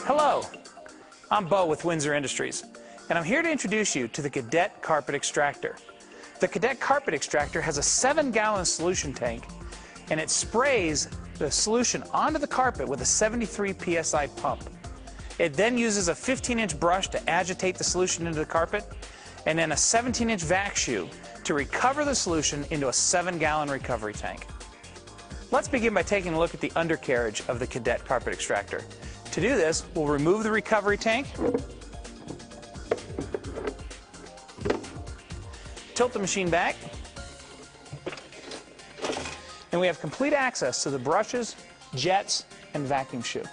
Hello, I'm Bo with Windsor Industries, and I'm here to introduce you to the Cadet Carpet Extractor. The Cadet Carpet Extractor has a 7-gallon solution tank, and it sprays the solution onto the carpet with a 73 psi pump. It then uses a 15-inch brush to agitate the solution into the carpet, and then a 17-inch vac shoe to recover the solution into a 7-gallon recovery tank. Let's begin by taking a look at the undercarriage of the Cadet Carpet Extractor. To do this, we'll remove the recovery tank, tilt the machine back, and we have complete access to the brushes, jets, and vacuum shoe.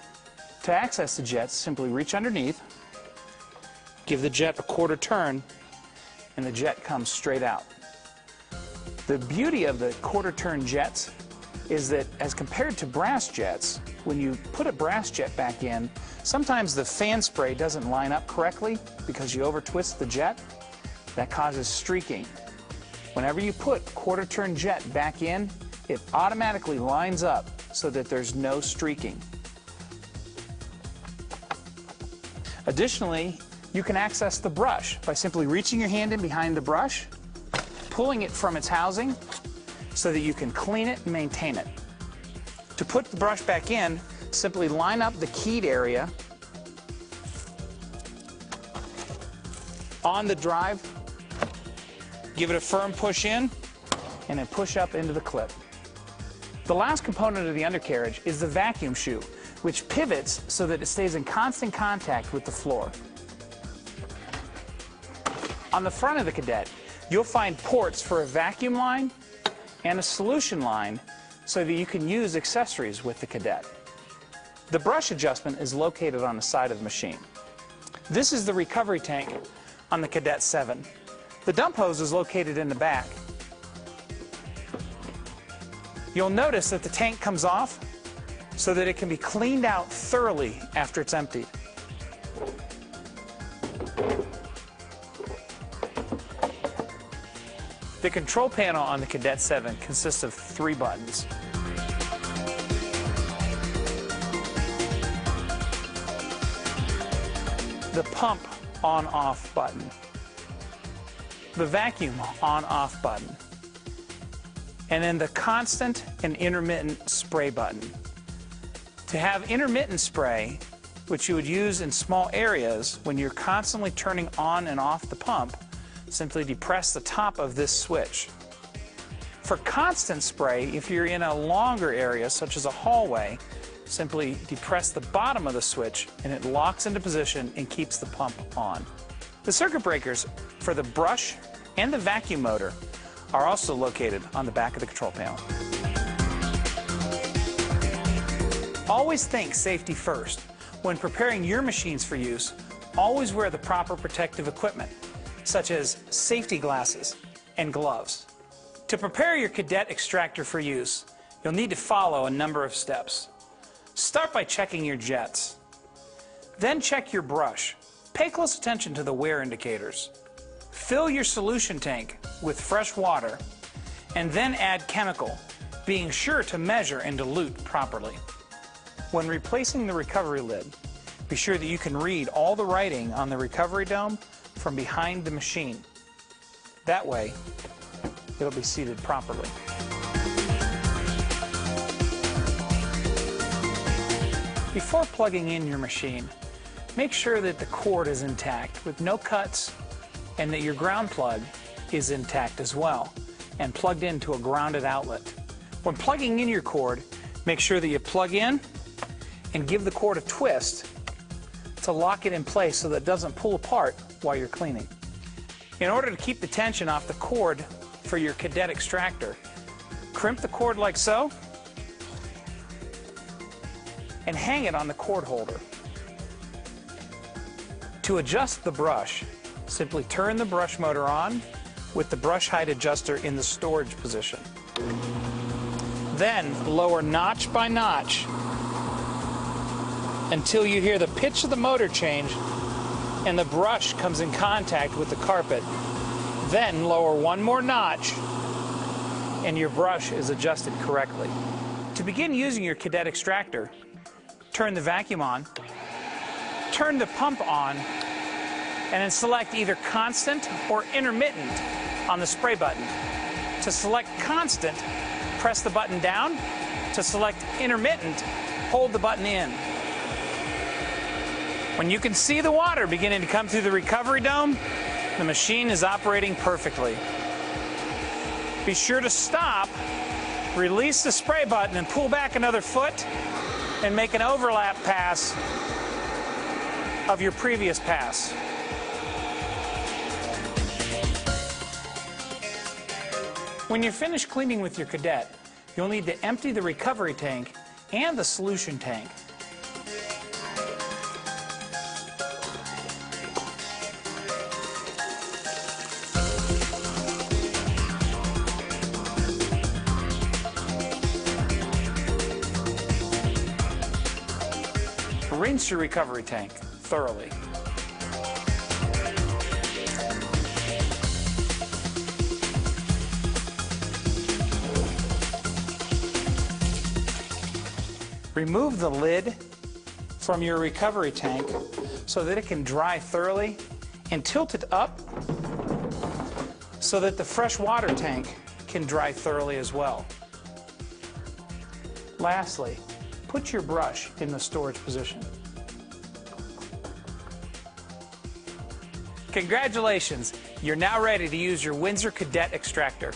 To access the jets, simply reach underneath, give the jet a quarter turn, and the jet comes straight out. The beauty of the quarter turn jets is that as compared to brass jets, when you put a brass jet back in, sometimes the fan spray doesn't line up correctly because you over twist the jet. That causes streaking. Whenever you put quarter turn jet back in, it automatically lines up so that there's no streaking. Additionally, you can access the brush by simply reaching your hand in behind the brush, pulling it from its housing so that you can clean it and maintain it. To put the brush back in, simply line up the keyed area on the drive, give it a firm push in, and then push up into the clip. The last component of the undercarriage is the vacuum shoe, which pivots so that it stays in constant contact with the floor. On the front of the Cadet, you'll find ports for a vacuum line and a solution line so that you can use accessories with the Cadet. The brush adjustment is located on the side of the machine. This is the recovery tank on the Cadet 7. The dump hose is located in the back. You'll notice that the tank comes off so that it can be cleaned out thoroughly after it's emptied. The control panel on the Cadet 7 consists of 3 buttons. The pump on-off button, the vacuum on-off button, and then the constant and intermittent spray button. To have intermittent spray, which you would use in small areas when you're constantly turning on and off the pump, simply depress the top of this switch. For constant spray, if you're in a longer area, such as a hallway, simply depress the bottom of the switch and it locks into position and keeps the pump on. The circuit breakers for the brush and the vacuum motor are also located on the back of the control panel. Always think safety first. When preparing your machines for use, always wear the proper protective equipment, such as safety glasses and gloves. To prepare your Cadet Extractor for use, you'll need to follow a number of steps. Start by checking your jets. Then check your brush. Pay close attention to the wear indicators. Fill your solution tank with fresh water and then add chemical, being sure to measure and dilute properly. When replacing the recovery lid, be sure that you can read all the writing on the recovery dome from behind the machine. That way, it'll be seated properly. Before plugging in your machine, make sure that the cord is intact with no cuts and that your ground plug is intact as well and plugged into a grounded outlet. When plugging in your cord, make sure that you plug in and give the cord a twist to lock it in place so that it doesn't pull apart while you're cleaning. In order to keep the tension off the cord for your Cadet Extractor, crimp the cord like so and hang it on the cord holder. To adjust the brush, simply turn the brush motor on with the brush height adjuster in the storage position. Then lower notch by notch until you hear the pitch of the motor change and the brush comes in contact with the carpet. Then lower one more notch and your brush is adjusted correctly. To begin using your Cadet extractor, turn the vacuum on, turn the pump on, and then select either constant or intermittent on the spray button. To select constant, press the button down. To select intermittent, hold the button in. When you can see the water beginning to come through the recovery dome, the machine is operating perfectly. Be sure to stop, release the spray button, and pull back another foot and make an overlap pass of your previous pass. When you're finished cleaning with your Cadet, you'll need to empty the recovery tank and the solution tank. Rinse your recovery tank thoroughly. Remove the lid from your recovery tank so that it can dry thoroughly, and tilt it up so that the fresh water tank can dry thoroughly as well. Lastly, put your brush in the storage position. Congratulations! You're now ready to use your Windsor Cadet extractor.